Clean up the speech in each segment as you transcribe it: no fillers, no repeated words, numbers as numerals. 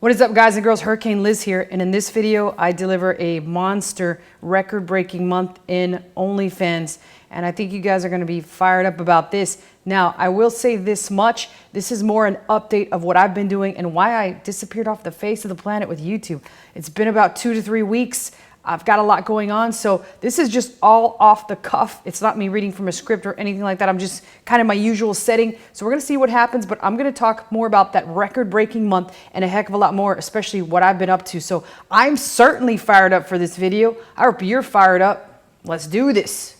What is up, guys and girls? Hurricane Liz here, and in this video I deliver a monster record-breaking month in OnlyFans, and I think you guys are going to be fired up about this. Now, I will say this much: this is more an update of what I've been doing and why I disappeared off the face of the planet with YouTube. It's been about 2 to 3 weeks. I've got a lot going on, so this is just all off the cuff. It's not me reading from a script or anything like that. I'm just kind of my usual setting. So we're gonna see what happens, but I'm gonna talk more about that record-breaking month and a heck of a lot more, especially what I've been up to. So I'm certainly fired up for this video. I hope you're fired up. Let's do this.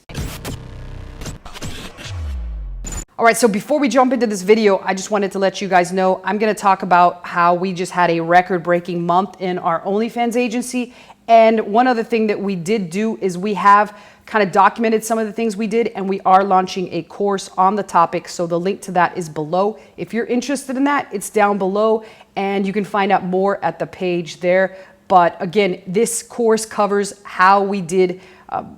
All right, so before we jump into this video, I just wanted to let you guys know I'm gonna talk about how we just had a record-breaking month in our OnlyFans agency. And one other thing that we did do is we have kind of documented some of the things we did, and we are launching a course on the topic. So the link to that is below. If you're interested in that, it's down below, and you can find out more at the page there. But again, this course covers how we did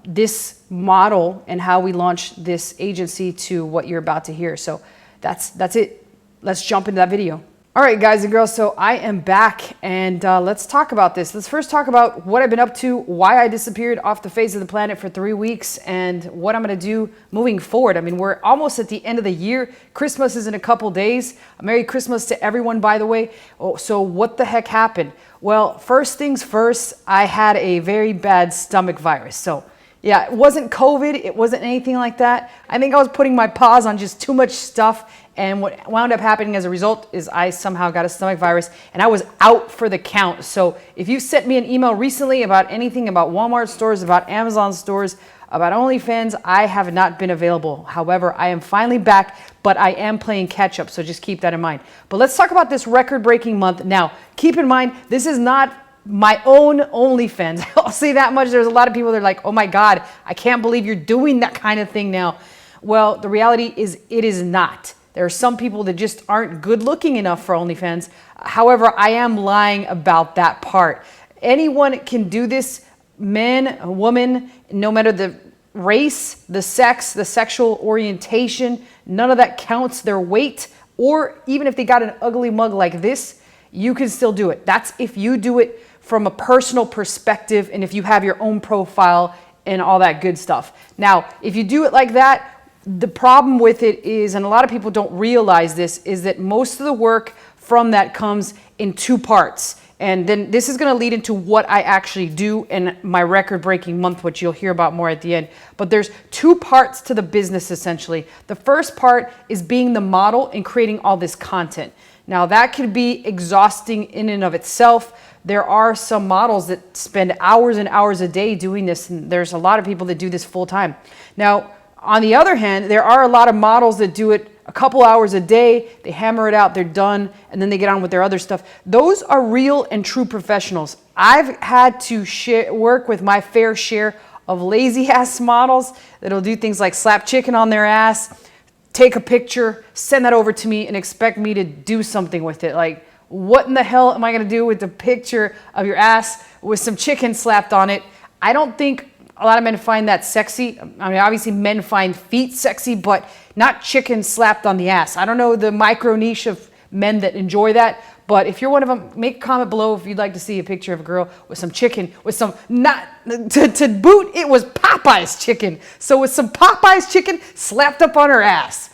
this model and how we launched this agency to what you're about to hear. So that's it. Let's jump into that video. All right, guys and girls, so I am back, and let's talk about this. Let's first talk about what I've been up to, why I disappeared off the face of the planet for 3 weeks, and what I'm gonna do moving forward. I mean, we're almost at the end of the year. Christmas is in a couple days. Merry Christmas to everyone, by the way. Oh, so what the heck happened? Well, first things first, I had a very bad stomach virus. So yeah, it wasn't COVID, it wasn't anything like that. I think I was putting my paws on just too much stuff, and what wound up happening as a result is I somehow got a stomach virus, and I was out for the count. So if you sent me an email recently about anything about Walmart stores, about Amazon stores, about OnlyFans, I have not been available. However, I am finally back, but I am playing catch up, so just keep that in mind. But let's talk about this record-breaking month. Now, keep in mind, this is not my own OnlyFans. I'll say that much. There's a lot of people that are like, oh my God, I can't believe you're doing that kind of thing now. Well, the reality is it is not. There are some people that just aren't good looking enough for OnlyFans. However, I am lying about that part. Anyone can do this, man, woman, no matter the race, the sex, the sexual orientation, none of that counts. Their weight, or even if they got an ugly mug like this, you can still do it. That's if you do it from a personal perspective and if you have your own profile and all that good stuff. Now, if you do it like that, the problem with it is, and a lot of people don't realize this, is that most of the work from that comes in 2 parts. And then this is going to lead into what I actually do in my record-breaking month, which you'll hear about more at the end. But there's 2 parts to the business, essentially. The first part is being the model and creating all this content. Now, that could be exhausting in and of itself. There are some models that spend hours and hours a day doing this, and there's a lot of people that do this full time. Now, on the other hand, there are a lot of models that do it a couple hours a day, they hammer it out, they're done, and then they get on with their other stuff. Those are real and true professionals. I've had to work with my fair share of lazy ass models that'll do things like slap chicken on their ass, take a picture, send that over to me, and expect me to do something with it. Like, what in the hell am I gonna do with the picture of your ass with some chicken slapped on it? I don't think a lot of men find that sexy. I mean, obviously men find feet sexy, but not chicken slapped on the ass. I don't know the micro niche of men that enjoy that, but if you're one of them, make a comment below if you'd like to see a picture of a girl with some chicken, with some, not, to boot, it was Popeye's chicken. So with some Popeye's chicken slapped up on her ass.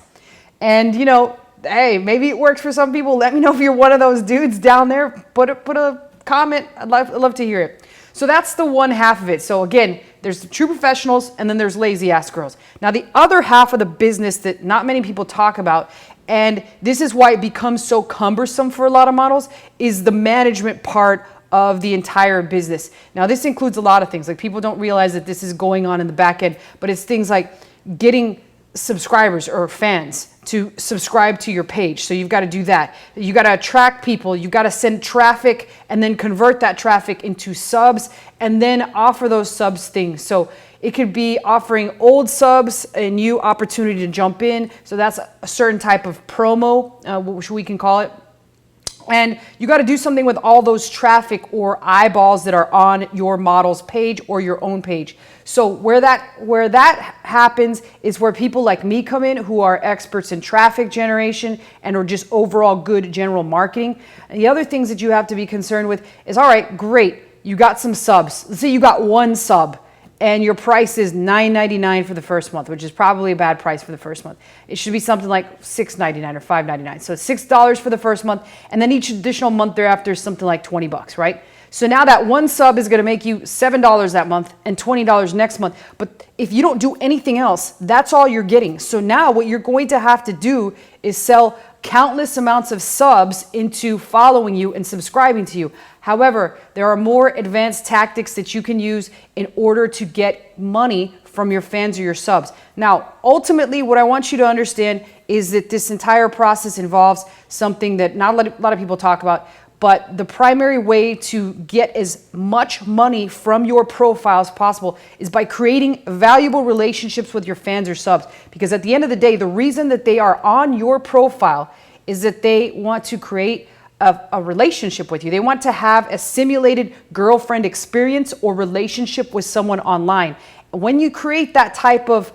And you know, hey, maybe it works for some people. Let me know if you're one of those dudes down there. Put a comment. I'd love to hear it. So that's the one half of it. So again, there's the true professionals, and then there's lazy ass girls. Now the other half of the business that not many people talk about, and this is why it becomes so cumbersome for a lot of models, is the management part of the entire business. Now this includes a lot of things. Like, people don't realize that this is going on in the back end, but it's things like getting subscribers or fans to subscribe to your page. So you've got to do that. You got to attract people. You've got to send traffic and then convert that traffic into subs and then offer those subs things. So it could be offering old subs a new opportunity to jump in. So that's a certain type of promo, which we can call it. And you got to do something with all those traffic or eyeballs that are on your model's page or your own page. So where that happens is where people like me come in, who are experts in traffic generation and or just overall good general marketing. And the other things that you have to be concerned with is, all right, great, you got some subs. Let's say you got one sub and your price is $9.99 for the first month, which is probably a bad price for the first month. It should be something like $6.99 or $5.99. So $6 for the first month, and then each additional month thereafter is something like 20 bucks, right? So now that one sub is gonna make you $7 that month and $20 next month. But if you don't do anything else, that's all you're getting. So now what you're going to have to do is sell countless amounts of subs into following you and subscribing to you. However, there are more advanced tactics that you can use in order to get money from your fans or your subs. Now, ultimately, what I want you to understand is that this entire process involves something that not a lot of people talk about, but the primary way to get as much money from your profile as possible is by creating valuable relationships with your fans or subs. Because at the end of the day, the reason that they are on your profile is that they want to create a relationship with you. They want to have a simulated girlfriend experience or relationship with someone online. When you create that type of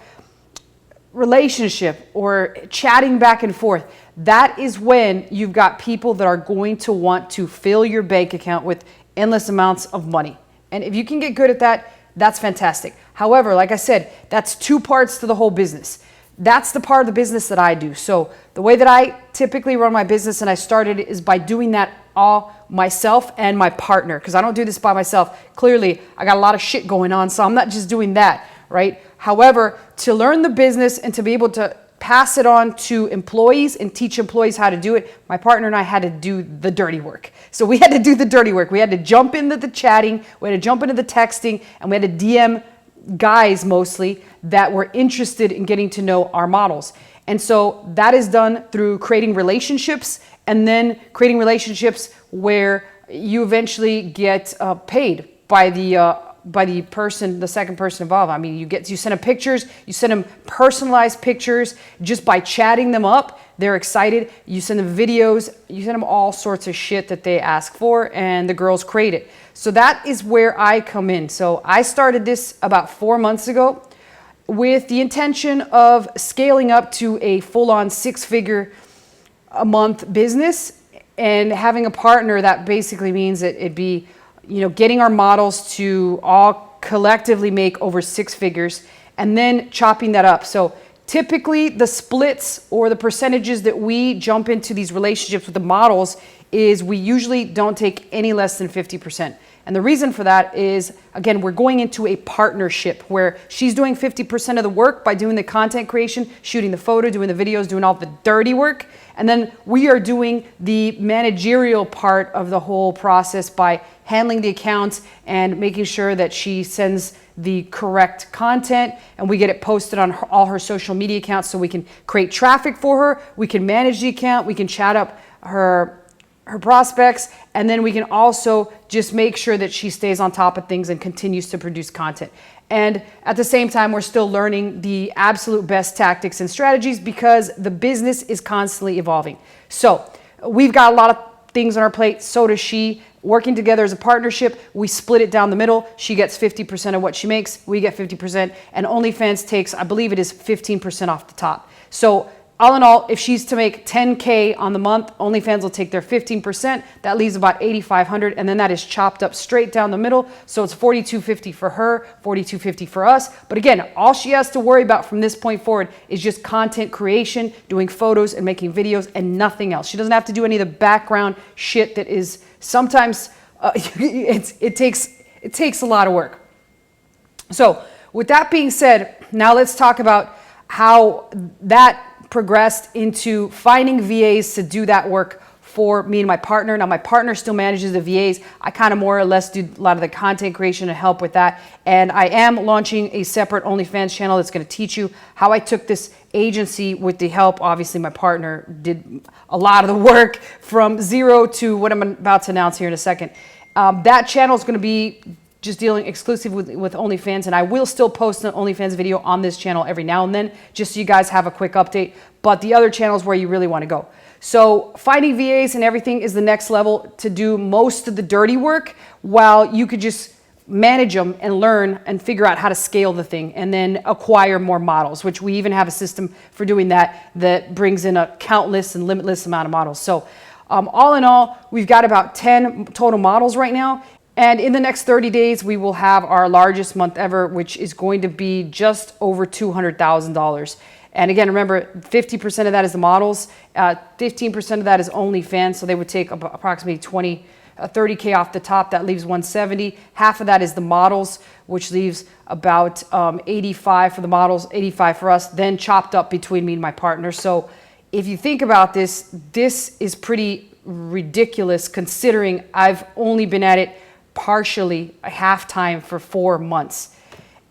relationship or chatting back and forth, that is when you've got people that are going to want to fill your bank account with endless amounts of money. And if you can get good at that, that's fantastic. However, like I said, that's two parts to the whole business. That's the part of the business that I do. So the way that I typically run my business, and I started it, is by doing that all myself and my partner, because I don't do this by myself. Clearly, I got a lot of shit going on, so I'm not just doing that, right? However, to learn the business and to be able to pass it on to employees and teach employees how to do it, my partner and I had to do the dirty work. So we had to do the dirty work. We had to jump into the chatting, we had to jump into the texting, and we had to DM guys mostly that were interested in getting to know our models. And so that is done through creating relationships, and then creating relationships where you eventually get paid by the person, the second person involved. I mean, you send them pictures, you send them personalized pictures just by chatting them up. They're excited. You send them videos, you send them all sorts of shit that they ask for, and the girls create it. So that is where I come in. So I started this about 4 months ago with the intention of scaling up to a full-on 6-figure a month business, and having a partner that basically means that it'd be, getting our models to all collectively make over 6 figures and then chopping that up. So typically the splits or the percentages that we jump into these relationships with the models is we usually don't take any less than 50%. And the reason for that is, again, we're going into a partnership where she's doing 50% of the work by doing the content creation, shooting the photo, doing the videos, doing all the dirty work. And then we are doing the managerial part of the whole process by handling the accounts and making sure that she sends the correct content and we get it posted on all her social media accounts, so we can create traffic for her, we can manage the account, we can chat up her prospects, and then we can also just make sure that she stays on top of things and continues to produce content. And at the same time, we're still learning the absolute best tactics and strategies because the business is constantly evolving. So we've got a lot of things on our plate, so does she. Working together as a partnership, we split it down the middle. She gets 50% of what she makes, we get 50%, and OnlyFans takes, I believe it is 15% off the top. So all in all, if she's to make 10K on the month, OnlyFans will take their 15%. That leaves about $8,500, and then that is chopped up straight down the middle. So it's $4,250 for her, $4,250 for us. But again, all she has to worry about from this point forward is just content creation, doing photos and making videos, and nothing else. She doesn't have to do any of the background shit that is sometimes it takes a lot of work. So with that being said, now let's talk about how that progressed into finding VAs to do that work for me and my partner. Now my partner still manages the VAs. I kind of more or less do a lot of the content creation and help with that. And I am launching a separate OnlyFans channel that's going to teach you how I took this agency with the help. Obviously my partner did a lot of the work from zero to what I'm about to announce here in a second. That channel is going to be just dealing exclusively with OnlyFans, and I will still post an OnlyFans video on this channel every now and then, just so you guys have a quick update. But the other channel is where you really want to go. So finding VAs and everything is the next level to do most of the dirty work, while you could just manage them and learn and figure out how to scale the thing and then acquire more models, which we even have a system for doing that brings in a countless and limitless amount of models. So all in all, we've got about 10 total models right now. And in the next 30 days, we will have our largest month ever, which is going to be just over $200,000. And again, remember, 50% of that is the models, 15% of that is OnlyFans, so they would take approximately 30K off the top. That leaves 170. Half of that is the models, which leaves about 85 for the models, 85 for us, then chopped up between me and my partner. So if you think about this, this is pretty ridiculous considering I've only been at it partially a half time for 4 months.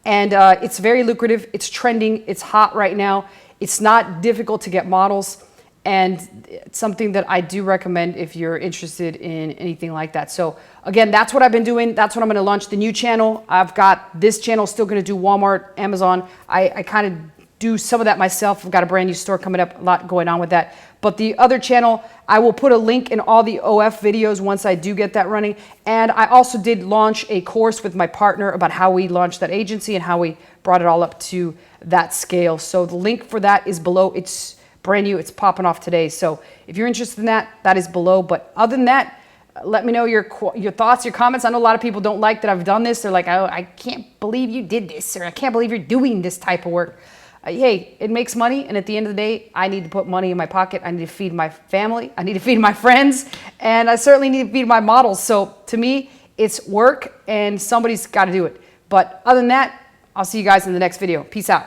And it's very lucrative. It's trending. It's hot right now. It's not difficult to get models. And it's something that I do recommend if you're interested in anything like that. So again, that's what I've been doing. That's what I'm going to launch the new channel. I've got this channel still going to do Walmart, Amazon. I kind of do some of that myself. I've got a brand new store coming up, a lot going on with that. But the other channel, I will put a link in all the OF videos once I do get that running. And I also did launch a course with my partner about how we launched that agency and how we brought it all up to that scale. So the link for that is below. It's brand new. It's popping off today. So if you're interested in that, that is below. But other than that, let me know your thoughts, your comments. I know a lot of people don't like that I've done this. They're like, oh, I can't believe you did this, or I can't believe you're doing this type of work. Hey, it makes money, and at the end of the day, I need to put money in my pocket. I need to feed my family. I need to feed my friends, and I certainly need to feed my models. So to me, it's work, and somebody's got to do it. But other than that, I'll see you guys in the next video. Peace out.